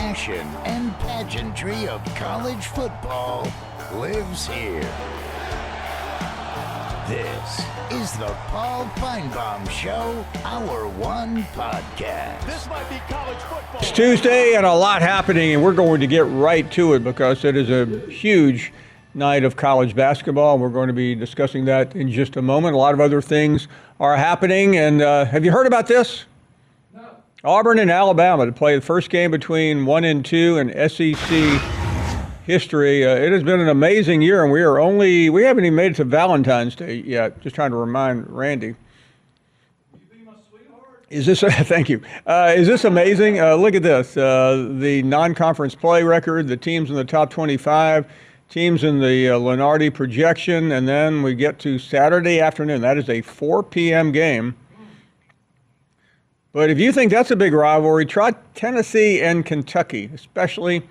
passion and pageantry of college football lives here. This is the Paul Finebaum Show, Hour 1 podcast. This might be college football. It's Tuesday and a lot happening, and we're going to get right to it because it is a huge night of college basketball. We're going to be discussing that in just a moment. A lot of other things are happening, and have you heard about this? No. Auburn and Alabama to play the first game between 1 and 2 in SEC history. It has been an amazing year, and we haven't even made it to Valentine's Day yet. Just trying to remind Randy. Is this thank you? Is this amazing? Look at this. The non-conference play record, the teams in the top 25, teams in the Lenardi projection, and then we get to Saturday afternoon. That is a 4 p.m. game. But if you think that's a big rivalry, try Tennessee and Kentucky, especially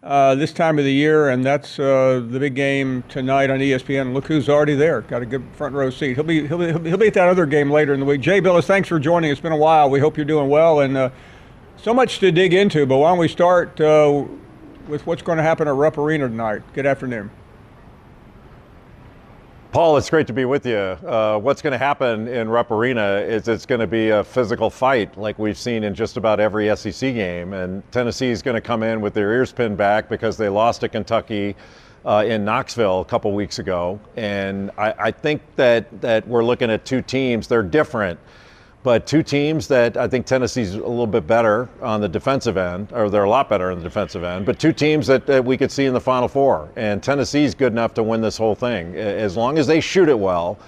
this time of the year, and that's the big game tonight on ESPN. Look who's already there. Got a good front row seat. He'll be at that other game later in the week. Jay Bilas, thanks for joining. It's been a while. We hope you're doing well, and so much to dig into. But why don't we start with what's going to happen at Rupp Arena tonight? Good afternoon. Paul, it's great to be with you. What's going to happen in Rupp Arena is it's going to be a physical fight like we've seen in just about every SEC game. And Tennessee is going to come in with their ears pinned back because they lost to Kentucky in Knoxville a couple weeks ago. And I think that we're looking at two teams. They're different, but two teams that I think Tennessee's a little bit better on the defensive end, or they're a lot better on the defensive end, but two teams that we could see in the Final Four. And Tennessee's good enough to win this whole thing. As long as they shoot it well,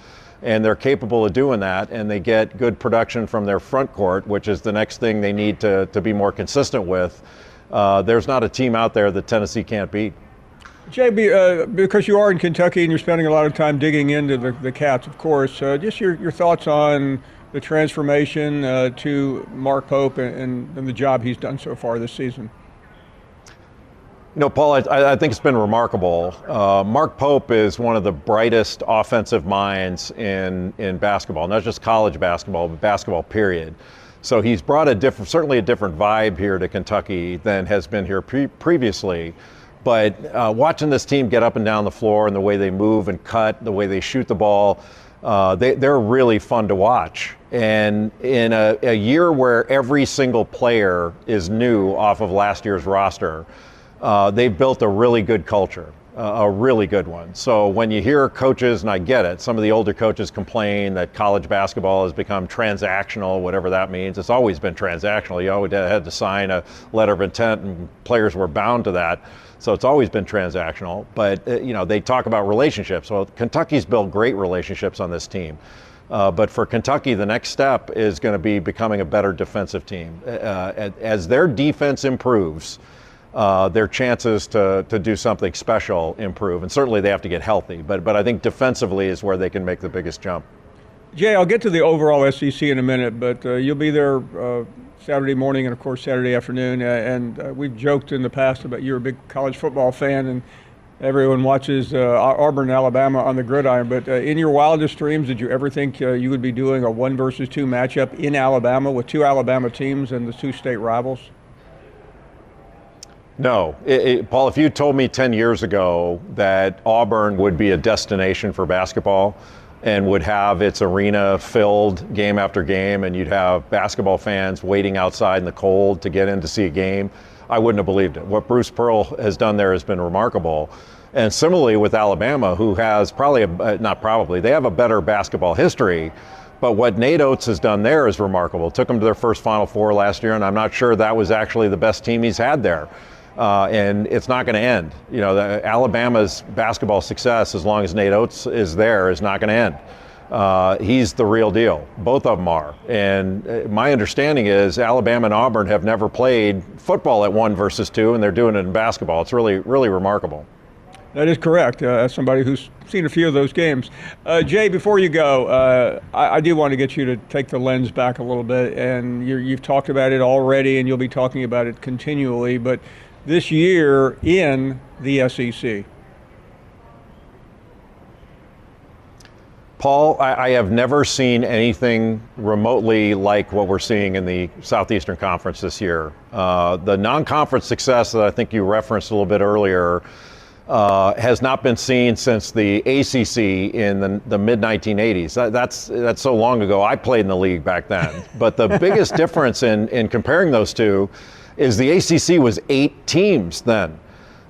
and they're capable of doing that, and they get good production from their front court, which is the next thing they need to be more consistent with, there's not a team out there that Tennessee can't beat. JB, because you are in Kentucky and you're spending a lot of time digging into the Cats, of course, just your thoughts on the transformation to Mark Pope and the job he's done so far this season. You know, Paul, I think it's been remarkable. Mark Pope is one of the brightest offensive minds in basketball, not just college basketball, but basketball period. So he's brought certainly a different vibe here to Kentucky than has been here previously. But watching this team get up and down the floor and the way they move and cut, the way they shoot the ball, they're really fun to watch. And in a year where every single player is new off of last year's roster, they've built a really good culture, a really good one. So when you hear coaches, and I get it, some of the older coaches complain that college basketball has become transactional, whatever that means. It's always been transactional. You always had to sign a letter of intent, and players were bound to that. So it's always been transactional, but they talk about relationships. Well, Kentucky's built great relationships on this team. But for Kentucky, the next step is going to be becoming a better defensive team. As their defense improves, their chances to do something special improve. And certainly they have to get healthy, but I think defensively is where they can make the biggest jump. Jay, I'll get to the overall SEC in a minute, but you'll be there Saturday morning and, of course, Saturday afternoon. And we've joked in the past about you're a big college football fan, and everyone watches Auburn, Alabama on the gridiron. But in your wildest dreams, did you ever think you would be doing a 1 versus 2 matchup in Alabama with two Alabama teams and the two state rivals? No. Paul, if you told me 10 years ago that Auburn would be a destination for basketball and would have its arena filled game after game, and you'd have basketball fans waiting outside in the cold to get in to see a game, I wouldn't have believed it. What Bruce Pearl has done there has been remarkable. And similarly with Alabama, who has they have a better basketball history, but what Nate Oates has done there is remarkable. Took them to their first Final Four last year, and I'm not sure that was actually the best team he's had there. And it's not going to end. Alabama's basketball success, as long as Nate Oates is there, is not going to end. He's the real deal. Both of them are. And my understanding is Alabama and Auburn have never played football at 1 versus 2, and they're doing it in basketball. It's really, really remarkable. That is correct, as somebody who's seen a few of those games. Jay, before you go, I do want to get you to take the lens back a little bit, and you've talked about it already, and you'll be talking about it continually, but this year in the SEC. Paul, I have never seen anything remotely like what we're seeing in the Southeastern Conference this year. The non-conference success that I think you referenced a little bit earlier has not been seen since the ACC in the mid-1980s. That's so long ago. I played in the league back then. But the biggest difference in comparing those two is the ACC was 8 teams then.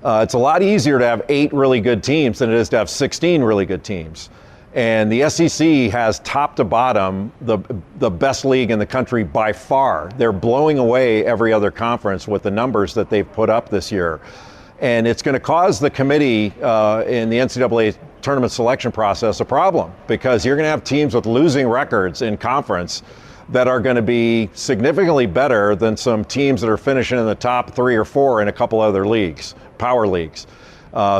It's a lot easier to have 8 really good teams than it is to have 16 really good teams. And the SEC has top to bottom the best league in the country by far. They're blowing away every other conference with the numbers that they've put up this year. And it's going to cause the committee in the NCAA tournament selection process a problem, because you're going to have teams with losing records in conference that are going to be significantly better than some teams that are finishing in the top 3 or 4 in a couple other leagues, power leagues.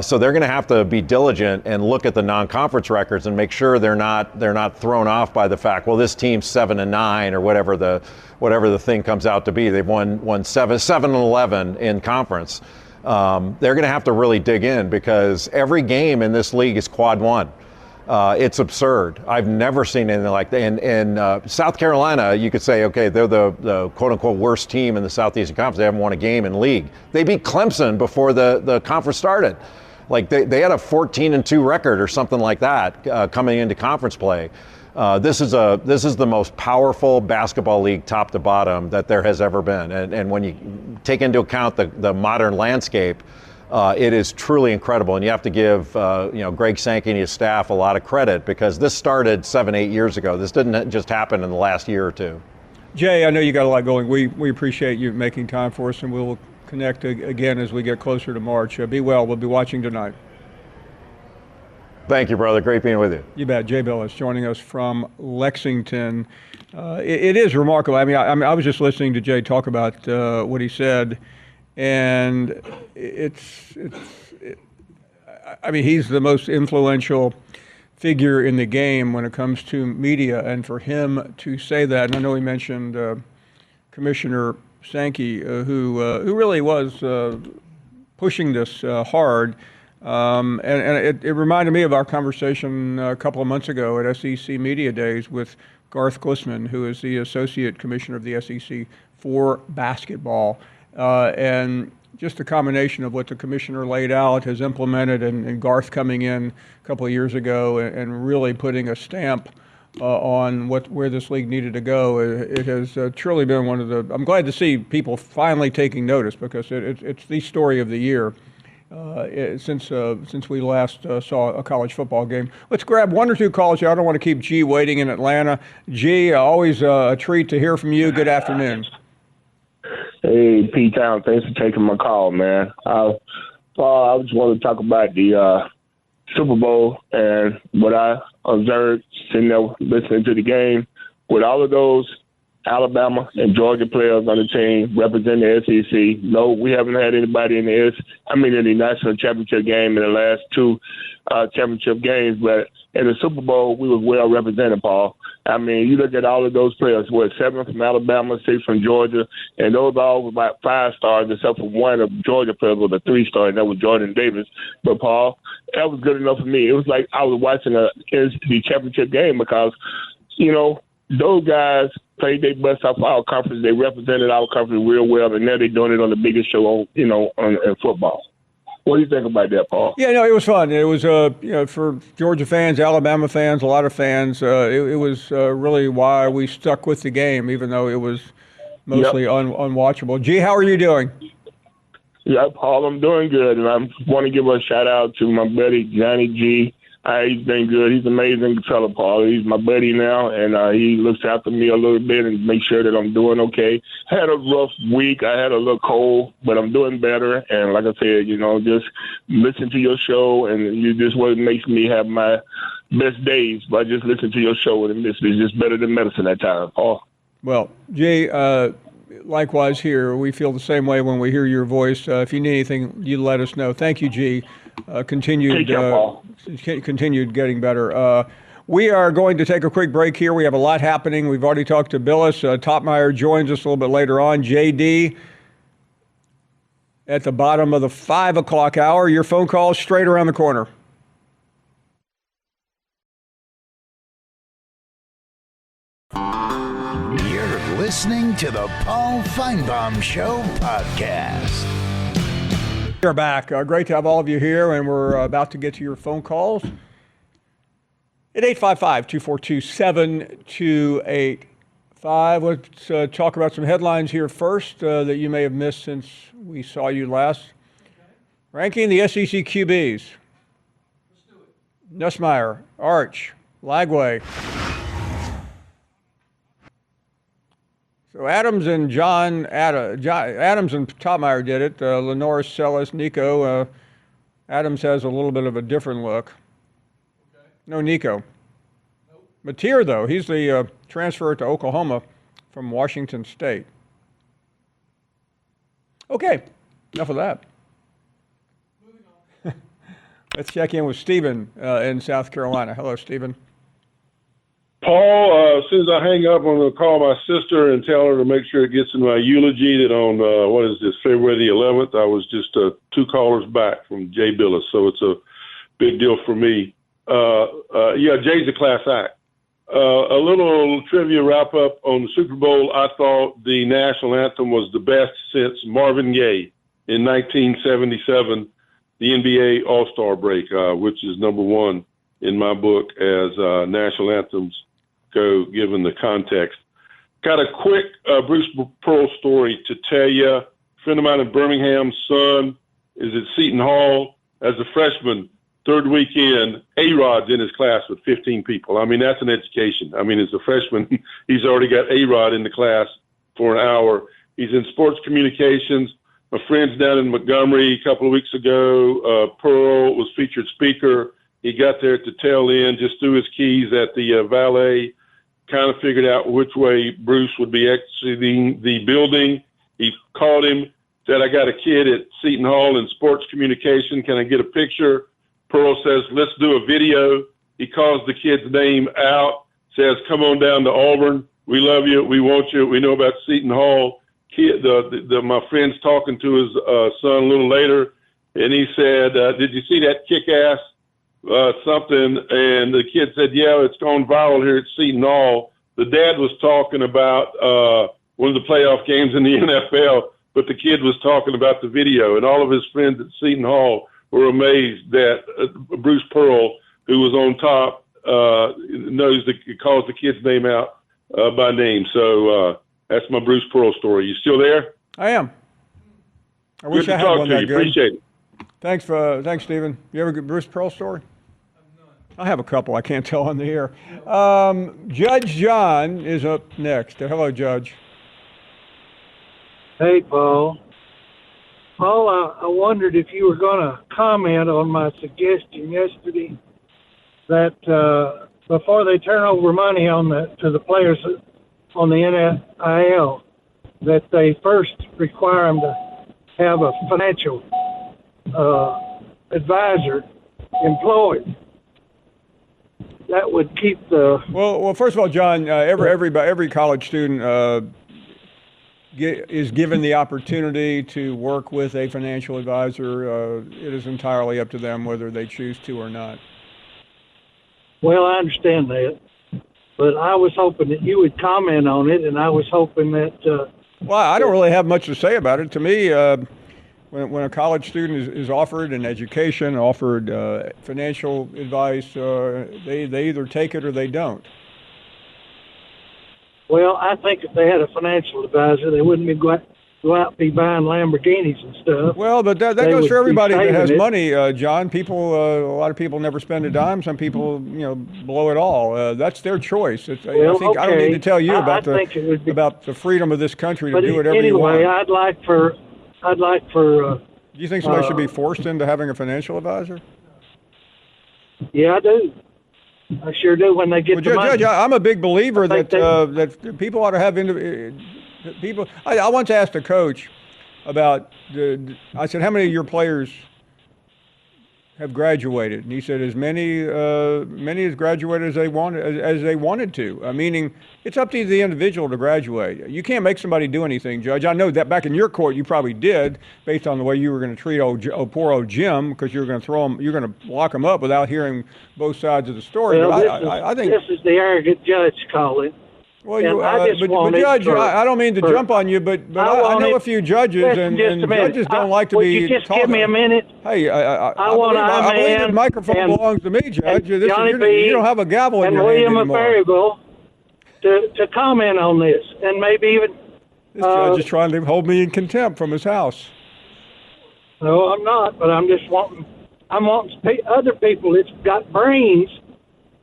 So they're going to have to be diligent and look at the non-conference records and make sure they're not thrown off by the fact, well, this team's 7-9 or whatever the thing comes out to be. They've won 7-11 in conference. They're going to have to really dig in, because every game in this league is quad 1. It's absurd. I've never seen anything like that. In South Carolina, you could say, okay, they're the quote-unquote worst team in the Southeastern Conference. They haven't won a game in league. They beat Clemson before the conference started. Like they had a 14-2 record or something like that coming into conference play. This is the most powerful basketball league top to bottom that there has ever been. And when you take into account the modern landscape, it is truly incredible, and you have to give Greg Sankey and his staff a lot of credit, because this started 7-8 years ago. This didn't just happen in the last year or two. Jay, I know you got a lot going. We appreciate you making time for us, and we'll connect again as we get closer to March. Be well. We'll be watching tonight. Thank you, brother. Great being with you. You bet. Jay Bilas joining us from Lexington. It is remarkable. I mean, I was just listening to Jay talk about what he said. And I mean, he's the most influential figure in the game when it comes to media. And for him to say that, and I know he mentioned Commissioner Sankey, who really was pushing this hard. And it reminded me of our conversation a couple of months ago at SEC Media Days with Garth Glisman, who is the Associate Commissioner of the SEC for basketball. And just a combination of what the commissioner laid out, has implemented, and Garth coming in a couple of years ago and really putting a stamp on where this league needed to go. It has truly been one of the. I'm glad to see people finally taking notice, because it's the story of the year since we last saw a college football game. Let's grab one or two calls here. I don't want to keep G waiting in Atlanta. G, always a treat to hear from you. Good afternoon. Hey, Pete Town, thanks for taking my call, man. I just want to talk about the Super Bowl and what I observed sitting there listening to the game with all of those Alabama and Georgia players on the team representing the SEC. No, we haven't had anybody in the national championship game in the last 2 championship games, but in the Super Bowl, we were well represented, Paul. I mean, you look at all of those players, 7 from Alabama, 6 from Georgia, and those all were about 5 stars, except for one of Georgia players was a 3-star, and that was Jordan Davis. But, Paul, that was good enough for me. It was like I was watching the championship game, because, those guys played their best off our conference. They represented our conference real well, and now they're doing it on the biggest show, in football. What do you think about that, Paul? Yeah, no, it was fun. It was, for Georgia fans, Alabama fans, a lot of fans, it was really why we stuck with the game, even though it was mostly unwatchable. G, how are you doing? Yeah, Paul, I'm doing good, and I want to give a shout-out to my buddy, Johnny G. He's been good. He's an amazing fellow, Paul. He's my buddy now, and he looks after me a little bit and makes sure that I'm doing okay. I had a rough week. I had a little cold, but I'm doing better. And like I said, just listen to your show, and you just what makes me have my best days. By just listen to your show, and it's just better than medicine at times, Paul. Well, Jay, likewise here. We feel the same way when we hear your voice. If you need anything, you let us know. Thank you, G. Continued getting better. We are going to take a quick break here. We have a lot happening. We've already talked to Bilas. Topmeyer joins us a little bit later on. JD at the bottom of the 5 o'clock hour. Your phone call straight around the corner. listening to the Paul Finebaum Show podcast. We're back. Great to have all of you here, and we're about to get to your phone calls at 855-242-7285. Let's talk about some headlines here first that you may have missed since we saw you last. Ranking the SEC QBs. Let's do it. Nussmeier, Arch, Lagway. So Adams and Adams and Topmeyer did it. Lenore, Sellis, Nico. Adams has a little bit of a different look. Okay. No Nico. Nope. Mateer, though, he's the transfer to Oklahoma from Washington State. Okay, enough of that. Moving on. Let's check in with Stephen in South Carolina. Hello, Stephen. Paul, as soon as I hang up, I'm going to call my sister and tell her to make sure it gets in my eulogy that on, February the 11th, I was just 2 callers back from Jay Bilas, so it's a big deal for me. Jay's a class act. A little trivia wrap-up on the Super Bowl. I thought the national anthem was the best since Marvin Gaye in 1977, the NBA All-Star break, which is number 1 in my book as national anthems go, given the context. Got a quick Bruce Pearl story to tell you. A friend of mine in Birmingham, son, is at Seton Hall as a freshman. 3rd weekend, A-Rod's in his class with 15 people. I mean, that's an education. I mean, as a freshman, he's already got A-Rod in the class for an hour. He's in sports communications. My friend's down in Montgomery a couple of weeks ago. Pearl was featured speaker. He got there at the tail end, just threw his keys at the valet, kind of figured out which way Bruce would be exiting the building. He called him, said, I got a kid at Seton Hall in sports communication. Can I get a picture? Pearl says, let's do a video. He calls the kid's name out, says, come on down to Auburn. We love you. We want you. We know about Seton Hall. My friend's talking to his son a little later, and he said, did you see that kick-ass something? And the kid said, yeah, it's gone viral here at Seton Hall. The dad was talking about one of the playoff games in the NFL, but the kid was talking about the video, and all of his friends at Seton Hall were amazed that Bruce Pearl, who was on top, calls the kid's name out by name. So that's my Bruce Pearl story. You still there? I am. I wish good I to had talk one to that you. good. Appreciate it. Thanks, Stephen. You ever get Bruce Pearl story? I have a couple. I can't tell on the air. Judge John is up next. Hello, Judge. Hey, Paul. Paul, I wondered if you were going to comment on my suggestion yesterday that before they turn over money to the players on the NIL, that they first require them to have a financial advisor employed. That would keep the... Well, first of all, John, every college student is given the opportunity to work with a financial advisor. It is entirely up to them whether they choose to or not. Well, I understand that, but I was hoping that you would comment on it, and I was hoping that... Well, I don't really have much to say about it. To me, when a college student is offered an education, offered financial advice, they either take it or they don't. Well, I think if they had a financial advisor, they wouldn't go out and be buying Lamborghinis and stuff. Well, but that goes for everybody that has money, John. A lot of people never spend a dime. Some people, blow it all. That's their choce. I don't need to tell you about the freedom of this country to do whatever you want. Anyway, I'd like for. Do you think somebody should be forced into having a financial advisor? Yeah, I do. I sure do when they get the money. Judge, I'm a big believer that people ought to have people. I once asked a coach about I said, how many of your players have graduated? And he said, as many as graduated as they wanted to. Meaning, it's up to the individual to graduate. You can't make somebody do anything, Judge. I know that back in your court, you probably did, based on the way you were going to treat poor old Jim, because you're going to lock him up without hearing both sides of the story. Well, I think this is the arrogant judge calling. Well, And I just want but it Judge, for- I don't mean to for- jump on you, but I I want know it- a few judges, Listen and just a minute. judges don't like to Would be you just talking. give me a minute? Hey, I want I believe the Iman microphone and- belongs to me, Judge. Johnny B. You don't have a gavel in and your William hand of anymore. Berryville to comment on this, and maybe even. This judge is trying to hold me in contempt from his house. No, I'm not, but I'm just wanting. I'm wanting other people that's got brains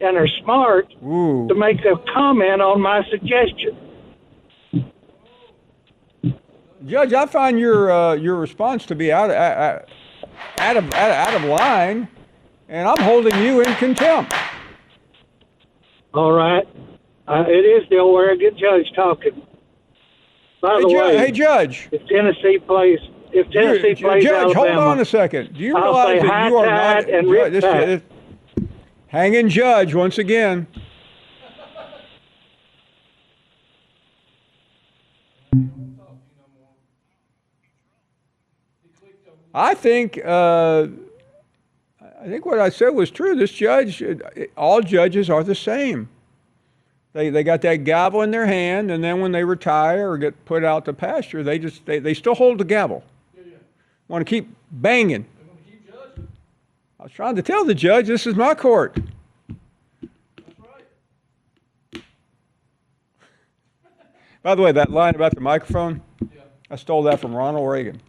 and are smart Ooh. to make a comment on my suggestion. Judge, I find your response to be out of line, and I'm holding you in contempt. All right, it is the old arrogant judge talking. By the way, Hey, Judge. if Tennessee plays Judge, Alabama, hold on a second. Do you I'll realize say that you are not? high-tide and rip-tide. Hanging Judge once again. I think what I said was true. This judge, all judges are the same. They got that gavel in their hand, and then when they retire or get put out to pasture, they still hold the gavel. Want to keep banging. I was trying to tell the judge, this is my court. That's right. By the way, that line about the microphone, I stole that from Ronald Reagan.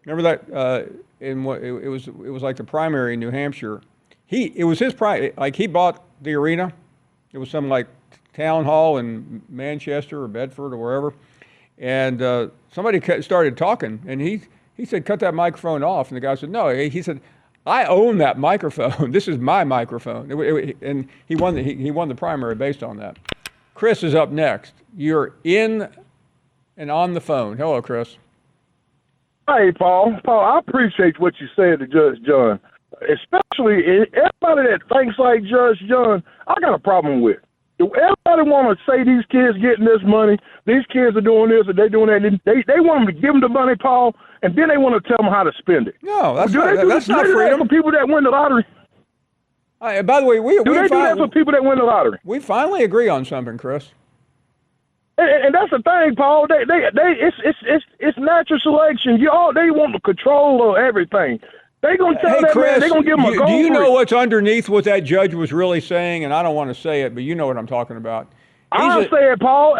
Remember that? It was like the primary in New Hampshire. It was his primary. Like he bought the arena. It was some like town hall in Manchester or Bedford or wherever, and somebody started talking, and he said, "Cut that microphone off." And the guy said, "No." He said, "I own that microphone. This is my microphone." And he won the primary based on that. Chris is up next. You're in and on the phone. Hello, Chris. Hey, Paul. I appreciate what you said to Judge John. Especially everybody that thinks like Judge John, I got a problem with. Do everybody want to say these kids getting this money, these kids are doing this, or they doing that? They want them to give them the money, Paul, and then they want to tell them how to spend it. No, that's do not, they do that's do not they do that freedom. for people that win the lottery? By the way, Do they do that for people that win the lottery? we finally agree on something, Chris. And that's the thing, Paul. It's natural selection. They want the control of everything. They gonna tell that Chris, man. They gonna give him a gold. Do you know brick. what's underneath what that judge was really saying? And I don't want to say it, but you know what I'm talking about. I'll say it, Paul.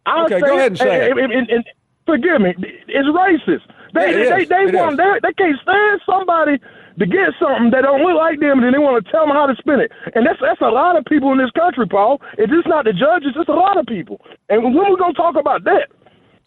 Okay, go ahead and say it. And forgive me. It's racist. They can't stand somebody to get something that don't look like them, and then they want to tell them how to spend it. And that's a lot of people in this country, Paul. It's just not the judges. It's a lot of people. And when we're gonna talk about that?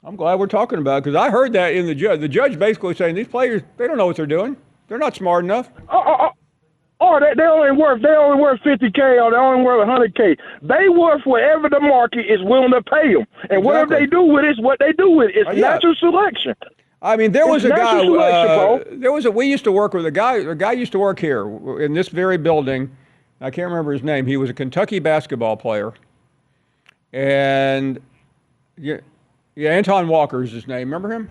I'm glad we're talking about it because I heard that in the judge. The judge basically saying these players, they don't know what they're doing. They're not smart enough. Or they only worth $50K or they only worth $100K. They worth whatever the market is willing to pay them, and whatever they do with it is what they do with it. It's natural selection. I mean, there was a guy. Selection, we used to work with a guy. A guy used to work here in this very building. I can't remember his name. He was a Kentucky basketball player, and Anton Walker is his name. Remember him?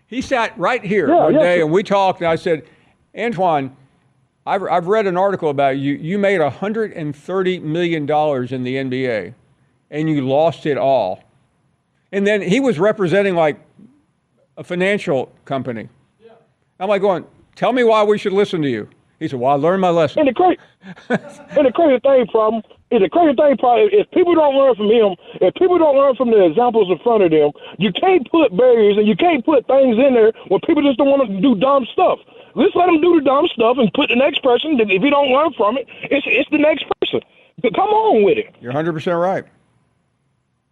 He sat right here one day, and we talked. And I said, Antoine, I've read an article about you. You made $130 million in the NBA, and you lost it all. And then he was representing like a financial company. Yeah. I'm like going, tell me why we should listen to you. He said, well, I learned my lesson. And the crazy thing, if people don't learn from him, if people don't learn from the examples in front of them, you can't put barriers and you can't put things in there when people just don't want to do dumb stuff. Let's let them do the dumb stuff and put the next person. If you don't learn from it, it's the next person. Come on with it. You're 100% right.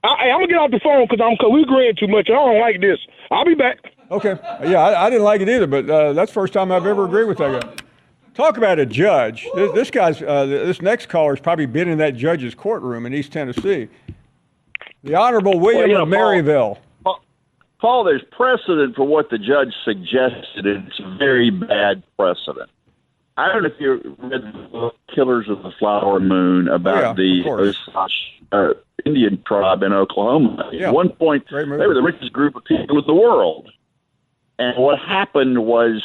I'm gonna get off the phone because we agreeing too much. I don't like this. I'll be back. Okay. Yeah, I didn't like it either, but that's the first time I've ever agreed with that guy. Talk about a judge. This next caller's probably been in that judge's courtroom in East Tennessee. The Honorable William of Maryville. Paul, there's precedent for what the judge suggested, and it's a very bad precedent. I don't know if you read the book Killers of the Flower Moon about the Osage Indian tribe in Oklahoma. Yeah. At one point, they were the richest group of people in the world. And what happened was,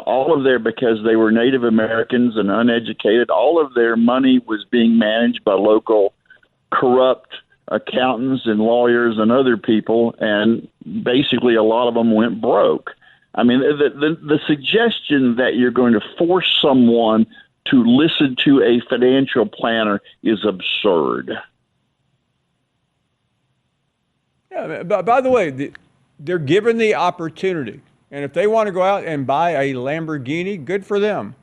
all of because they were Native Americans and uneducated, all of their money was being managed by local corrupt accountants and lawyers and other people, and basically a lot of them went broke. I mean, the suggestion that you're going to force someone to listen to a financial planner is absurd. Yeah, by the way, they're given the opportunity. And if they want to go out and buy a Lamborghini, good for them.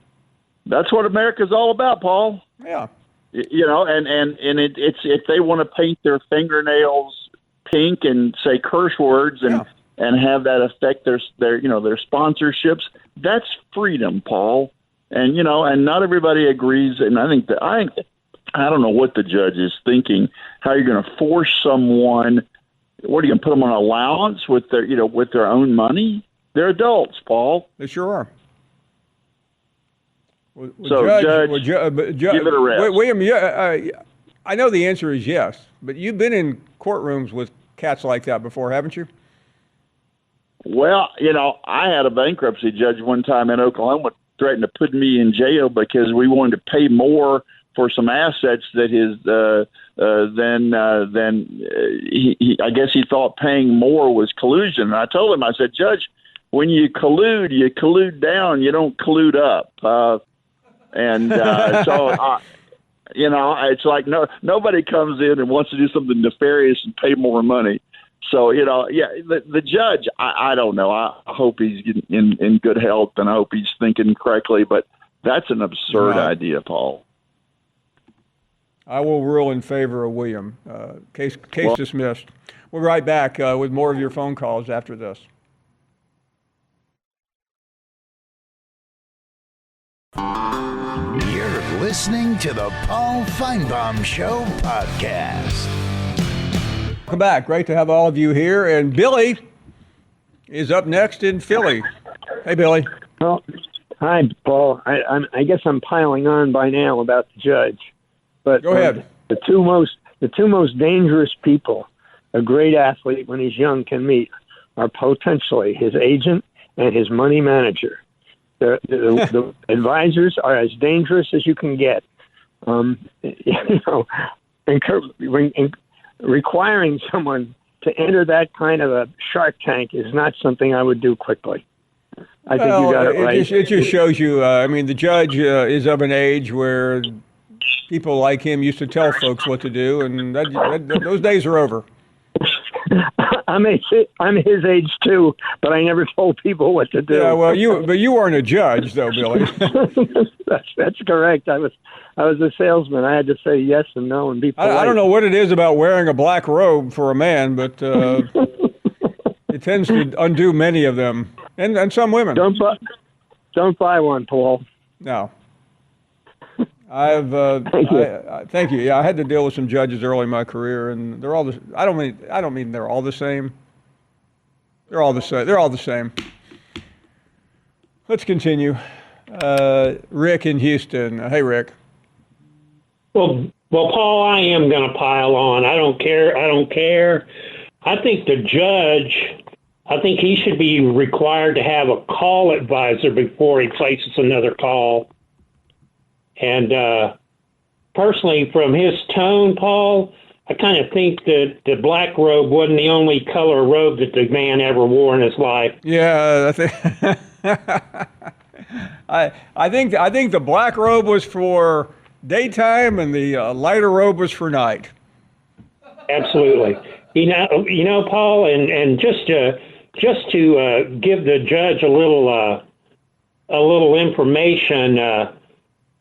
That's what America's all about, Paul. Yeah. You know, and it's if they want to paint their fingernails pink and say curse words and have that affect their sponsorships, that's freedom, Paul. And and not everybody agrees. And I don't know what the judge is thinking. How you're going to force someone? What are you going to put them on allowance with their own money? They're adults, Paul. They sure are. Judge, give it a rest. William, I know the answer is yes, but you've been in courtrooms with cats like that before, haven't you? Well, I had a bankruptcy judge one time in Oklahoma threatened to put me in jail because we wanted to pay more for some assets that I guess he thought paying more was collusion. And I told him, I said, Judge, when you collude down, you don't collude up. It's like nobody comes in and wants to do something nefarious and pay more money. So, the judge, I don't know. I hope he's in good health, and I hope he's thinking correctly. But that's an absurd idea, Paul. I will rule in favor of William. Case dismissed. We'll be right back with more of your phone calls after this. You're listening to the Paul Finebaum Show podcast. Welcome back. Great to have all of you here. And Billy is up next in Philly. Hey, Billy. Well, hi, Paul. I guess I'm piling on by now about the judge. But go ahead. The two most dangerous people a great athlete when he's young can meet are potentially his agent and his money manager. The advisors are as dangerous as you can get. Requiring someone to enter that kind of a shark tank is not something I would do quickly. I think you got it right. It just shows you, the judge is of an age where people like him used to tell folks what to do, and those days are over. I'm his age too, but I never told people what to do. Yeah, well, you weren't a judge, though, Billy. That's correct. I was a salesman. I had to say yes and no and be polite. I don't know what it is about wearing a black robe for a man, but it tends to undo many of them, and some women. Don't buy one, Paul. No. Thank you. Yeah, I had to deal with some judges early in my career, and they're all I don't mean they're all the same. They're all the same. Let's continue. Rick in Houston. Hey, Rick. Well, Paul, I am going to pile on. I don't care. I think the judge, he should be required to have a call advisor before he places another call. And personally, from his tone, Paul, I kind of think that the black robe wasn't the only color robe that the man ever wore in his life. Yeah, I think the black robe was for daytime, and the lighter robe was for night. Absolutely. You know, Paul, and just to give the judge a little information.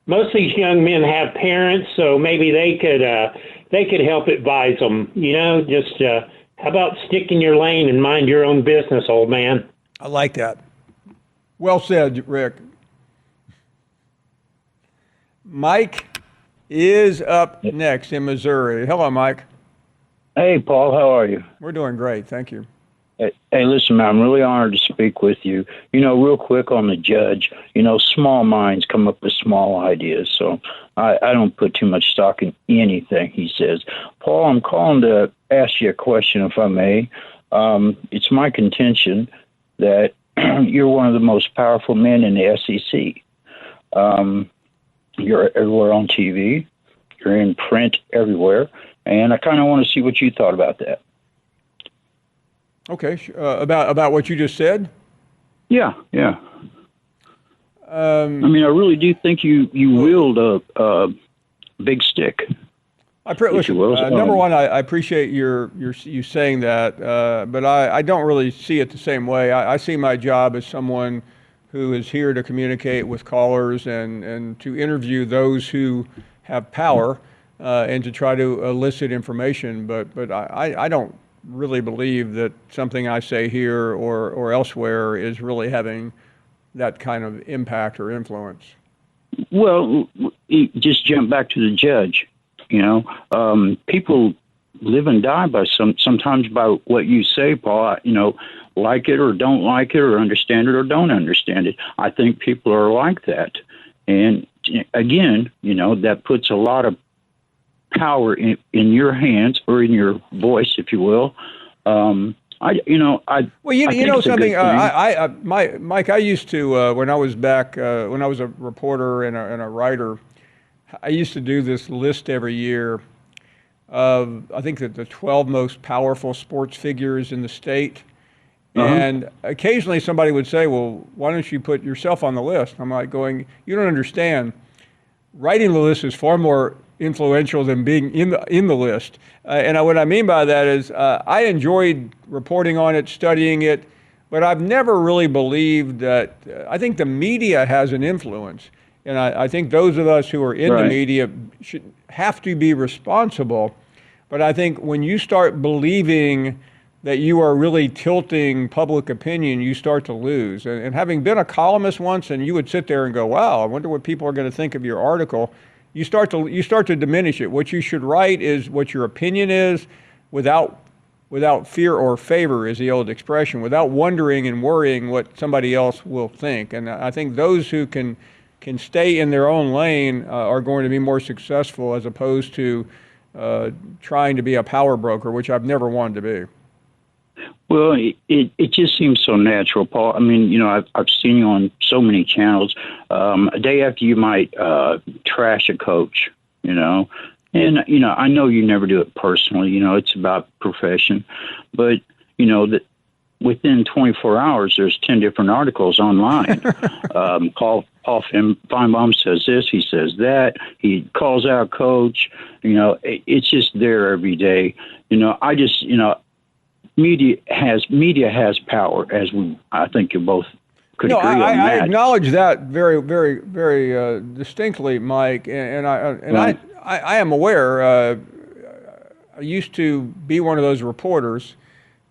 Most of these young men have parents, so maybe they could help advise them. Just how about stick in your lane and mind your own business, old man? I like that. Well said, Rick. Mike is up next in Missouri. Hello, Mike. Hey, Paul. How are you? We're doing great. Thank you. Hey, listen, man, I'm really honored to speak with you. Real quick on the judge, small minds come up with small ideas, so I don't put too much stock in anything he says. Paul, I'm calling to ask you a question, if I may. It's my contention that you're one of the most powerful men in the SEC. You're everywhere on TV. You're in print everywhere, and I kind of want to see what you thought about that. Okay, about what you just said? Yeah. I mean, I really do think you wield a big stick. Listen, number one, I appreciate you saying that, but I don't really see it the same way. I see my job as someone who is here to communicate with callers and to interview those who have power and to try to elicit information. But I don't really believe that something I say here or elsewhere is really having that kind of impact or influence. Well, just jump back to the judge. People live and die sometimes by what you say, Paul. Like it or don't like it, or understand it or don't understand it. I think people are like that, and again, that puts a lot of power in your hands, or in your voice, if you will. Mike, I used to when I was a reporter and a writer, I used to do this list every year of, I think, that the 12 most powerful sports figures in the state. Uh-huh. And occasionally somebody would say, well, why don't you put yourself on the list? I'm like going, you don't understand. Writing the list is far more influential than being in the list. And what I mean by that is I enjoyed reporting on it, studying it, but I've never really believed that. I think the media has an influence. And I think those of us who are in the media should have to be responsible. But I think when you start believing that you are really tilting public opinion, you start to lose. And having been a columnist once, and you would sit there and go, wow, I wonder what people are going to think of your article, you start to diminish it. What you should write is what your opinion is, without fear or favor, is the old expression, without wondering and worrying what somebody else will think. And I think those who can stay in their own lane are going to be more successful, as opposed to trying to be a power broker, which I've never wanted to be. Well, it just seems so natural, Paul. I mean, I've seen you on so many channels. A day after you might trash a coach, and I know you never do it personally. It's about profession, but that within 24 hours, there's 10 different articles online. Paul Finebaum says this, he says that, he calls out coach. It's just there every day. Media has power, as I think you both could agree on that. I acknowledge that very, very, very distinctly, Mike, and I am aware. I used to be one of those reporters.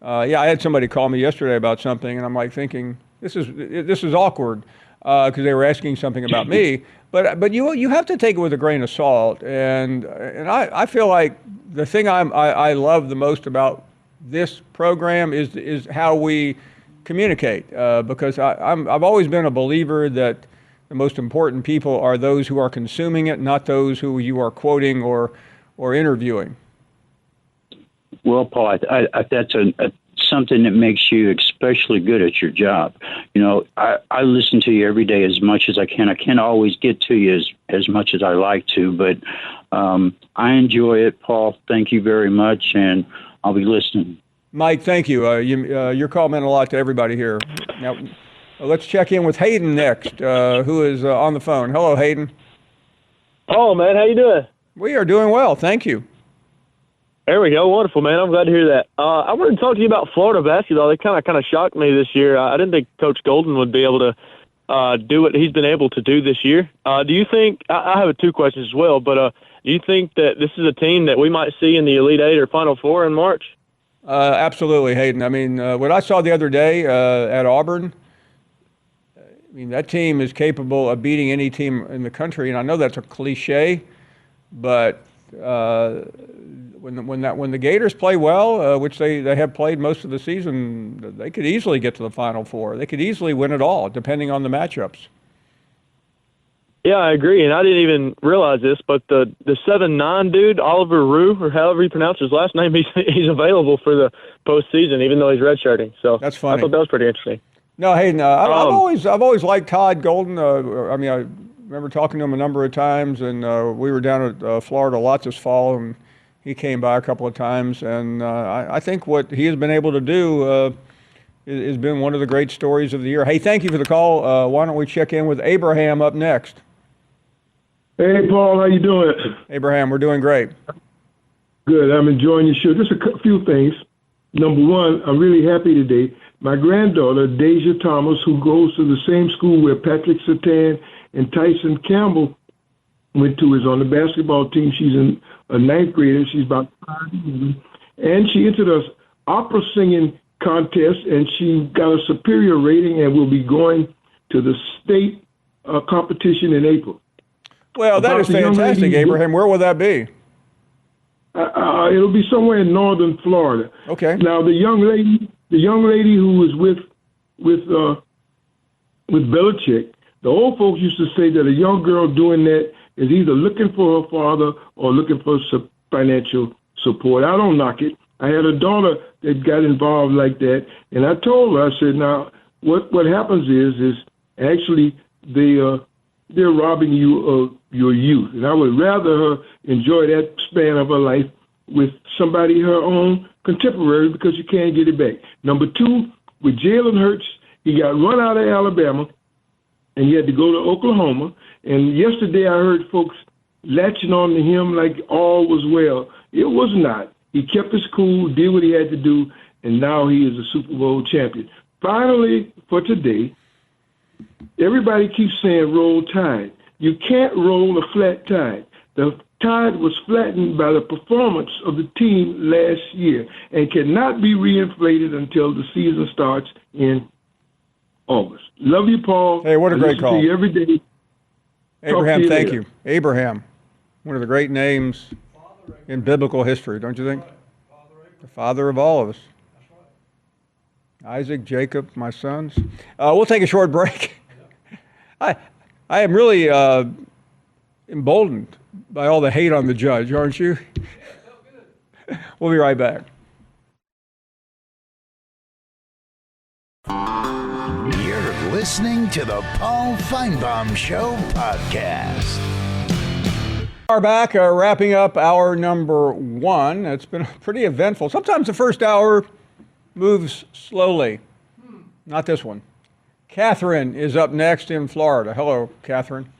I had somebody call me yesterday about something, and I'm like thinking, this is awkward because they were asking something about me. But you have to take it with a grain of salt, and I feel like the thing I love the most about this program is how we communicate, because I've always been a believer that the most important people are those who are consuming it, not those who you are quoting or interviewing. Well, Paul, that's something that makes you especially good at your job. I listen to you every day as much as I can. I can't always get to you as much as I like to, but I enjoy it, Paul. Thank you very much, and I'll be listening. Mike, thank you. Your call meant a lot to everybody here. Now, let's check in with Hayden next, who is on the phone. Hello, Hayden. Oh, man, how you doing? We are doing well, thank you. There we go. Wonderful, man. I'm glad to hear that. I wanted to talk to you about Florida basketball. They kind of shocked me this year. I didn't think Coach Golden would be able to do what he's been able to do this year. Do you think – I have two questions as well, but do you think that this is a team that we might see in the Elite Eight or Final Four in March? Absolutely, Hayden. I mean, what I saw the other day at Auburn, I mean, that team is capable of beating any team in the country, and I know that's a cliche, but when the Gators play well, which they have played most of the season, they could easily get to the Final Four. They could easily win it all, depending on the matchups. Yeah, I agree, and I didn't even realize this, but the 7'9" dude, Oliver Rue, or however you pronounce his last name, he's available for the postseason, even though he's redshirting. So that's funny. I thought that was pretty interesting. No, Hayden, I've always liked Todd Golden. remember talking to him a number of times, and we were down at Florida lots this fall, and he came by a couple of times. And I think what he has been able to do has been one of the great stories of the year. Hey, thank you for the call. Why don't we check in with Abraham up next? Hey, Paul, how you doing? Abraham, we're doing great. Good. I'm enjoying your show. Just a few things. Number one, I'm really happy today. My granddaughter, Deja Thomas, who goes to the same school where Patrick Surtain and Tyson Campbell went to, is on the basketball team. She's a ninth grader. She's about 5 years. And she entered an opera singing contest, and she got a superior rating and will be going to the state competition in April. Well, that is fantastic, Abraham. Where will that be? It'll be somewhere in northern Florida. Okay. Now, the young lady who was with Belichick, the old folks used to say that a young girl doing that is either looking for her father or looking for financial support. I don't knock it. I had a daughter that got involved like that, and I told her, I said, now, what happens is actually they're robbing you of your youth. And I would rather her enjoy that span of her life with somebody her own contemporary, because you can't get it back. Number two, with Jalen Hurts, he got run out of Alabama, and he had to go to Oklahoma. And yesterday I heard folks latching on to him like all was well. It was not. He kept his cool, did what he had to do, and now he is a Super Bowl champion. Finally, for today, everybody keeps saying roll tide. You can't roll a flat tide. The tide was flattened by the performance of the team last year and cannot be reinflated until the season starts in August. Love you, Paul. Hey, what a great call. To you every day. Abraham, thank you. Abraham, one of the great names in biblical history, don't you think? The father of all of us. Isaac, Jacob, my sons. We'll take a short break. I am really emboldened by all the hate on the judge, aren't you? We'll be right back. You're listening to the Paul Finebaum Show podcast. We are back, wrapping up hour number one. It's been pretty eventful. Sometimes the first hour moves slowly. Not this one. Catherine is up next in Florida. Hello, Catherine.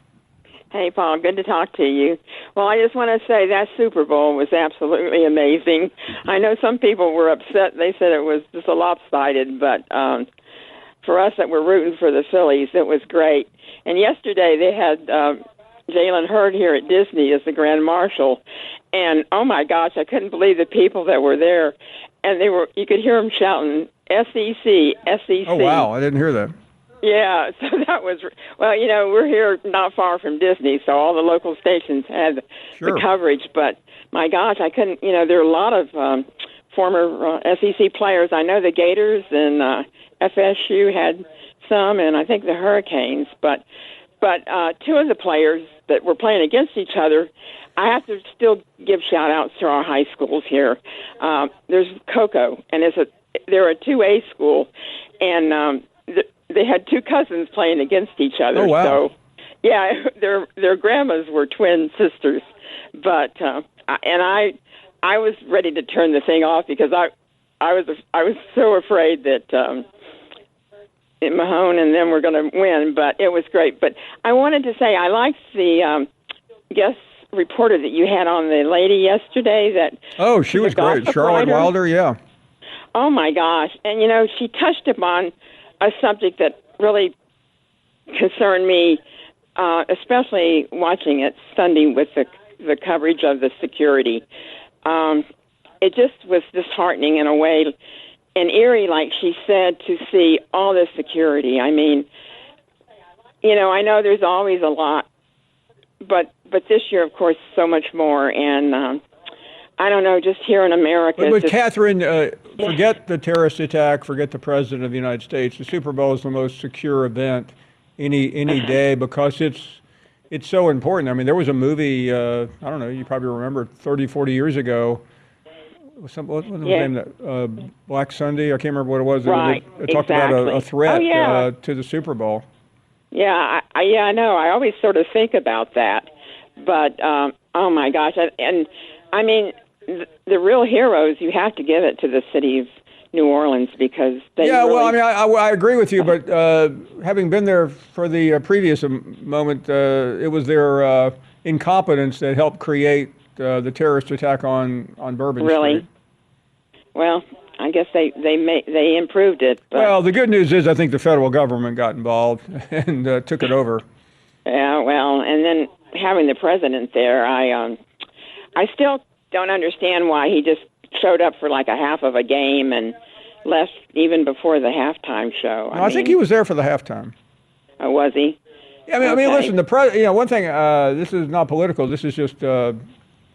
Hey, Paul. Good to talk to you. Well, I just want to say that Super Bowl was absolutely amazing. I know some people were upset. They said it was just a lopsided, but for us that were rooting for the Phillies, it was great. And yesterday they had Jalen Hurd here at Disney as the Grand Marshal. And, oh, my gosh, I couldn't believe the people that were there. And you could hear them shouting, SEC, SEC. Oh, wow. I didn't hear that. Yeah, so that was, well, we're here not far from Disney, so all the local stations had the coverage. But, my gosh, I couldn't, there are a lot of former SEC players. I know the Gators and FSU had some, and I think the Hurricanes. But two of the players that were playing against each other, I have to still give shout-outs to our high schools here. There's Cocoa, and they're a 2A school, and they had two cousins playing against each other. Oh, wow. So, yeah, their grandmas were twin sisters. But I was ready to turn the thing off because I was so afraid that Mahone and them were going to win. But it was great. But I wanted to say I liked the guest reporter that you had on, the lady yesterday. Oh, she was great. Charlotte Wilder, yeah. Oh, my gosh. And, she touched upon a subject that really concerned me, especially watching it Sunday with the coverage of the security. It just was disheartening in a way, and eerie, like she said, to see all this security. I mean, I know there's always a lot, but this year, of course, so much more. And I don't know, just here in America. But Catherine, forget the terrorist attack, forget the President of the United States. The Super Bowl is the most secure event any day because it's so important. I mean, there was a movie, I don't know, you probably remember 30, 40 years ago. What was the name of that? Black Sunday? I can't remember what it was. Right, it talked about a threat to the Super Bowl. Yeah, I know. I always sort of think about that. But, oh, my gosh. And, I mean, the real heroes, you have to give it to the city of New Orleans because they really... well, I mean, I agree with you, but having been there for the previous moment, it was their incompetence that helped create the terrorist attack on Bourbon Street. Well, I guess they improved it. But... Well, the good news is I think the federal government got involved and took it over. Yeah, well, and then having the president there, I still don't understand why he just showed up for like a half of a game and left even before the halftime show. I think he was there for the halftime. Oh, was he? Yeah, I mean, listen, one thing. This is not political. This is just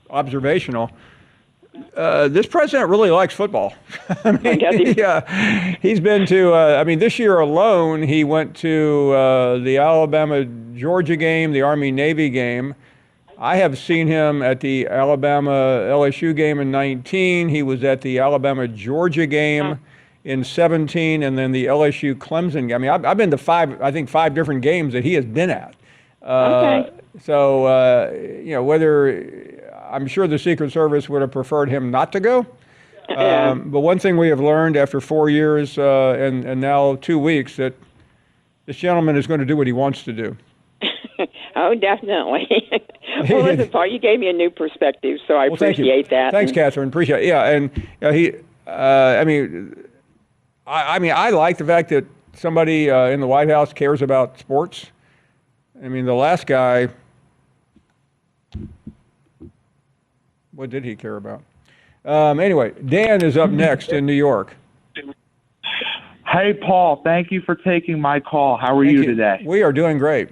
observational. This president really likes football. I mean, he's been to. This year alone, he went to the Alabama-Georgia game, the Army-Navy game. I have seen him at the Alabama-LSU game in 19. He was at the Alabama-Georgia game in 17, and then the LSU-Clemson game. I mean, I've been to five different games that he has been at. So, whether I'm sure the Secret Service would have preferred him not to go. But one thing we have learned after 4 years and now 2 weeks, that this gentleman is going to do what he wants to do. Oh, definitely. Well, listen, Paul, you gave me a new perspective, so I appreciate that. Thanks, Catherine. Appreciate it. Yeah, and I like the fact that somebody in the White House cares about sports. I mean, the last guy, what did he care about? Anyway, Dan is up next in New York. Hey, Paul, thank you for taking my call. How are you today? We are doing great.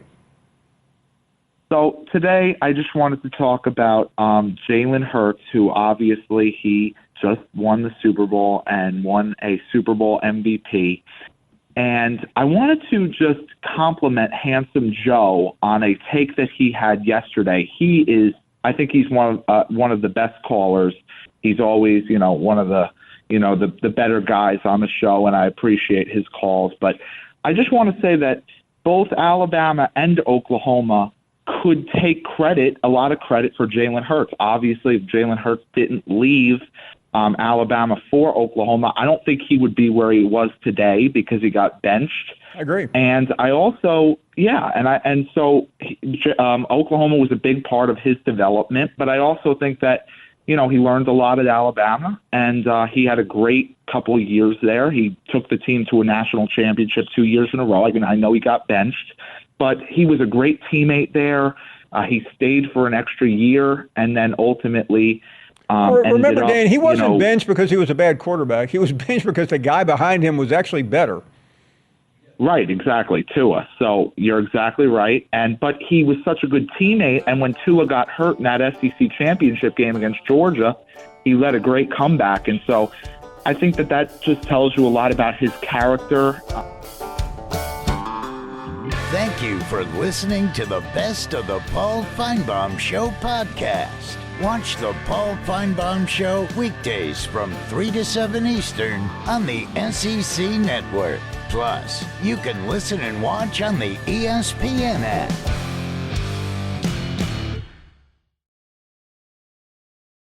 So today I just wanted to talk about Jalen Hurts, who obviously he just won the Super Bowl and won a Super Bowl MVP. And I wanted to just compliment Handsome Joe on a take that he had yesterday. I think he's one of the best callers. He's always, one of the better guys on the show, and I appreciate his calls. But I just want to say that both Alabama and Oklahoma could take a lot of credit for Jalen Hurts. Obviously, if Jalen Hurts didn't leave Alabama for Oklahoma, I don't think he would be where he was today because he got benched. I agree. And I also, Oklahoma was a big part of his development, but I also think that, he learned a lot at Alabama, and he had a great couple of years there. He took the team to a national championship 2 years in a row. I know he got benched, but he was a great teammate there. He stayed for an extra year, and then ultimately remember, Dan, he wasn't benched because he was a bad quarterback. He was benched because the guy behind him was actually better. Right, exactly, Tua. So you're exactly right. But he was such a good teammate, and when Tua got hurt in that SEC championship game against Georgia, he led a great comeback. And so I think that just tells you a lot about his character. Thank you for listening to the Best of the Paul Finebaum Show podcast. Watch the Paul Finebaum Show weekdays from 3 to 7 Eastern on the SEC Network. Plus, you can listen and watch on the ESPN app.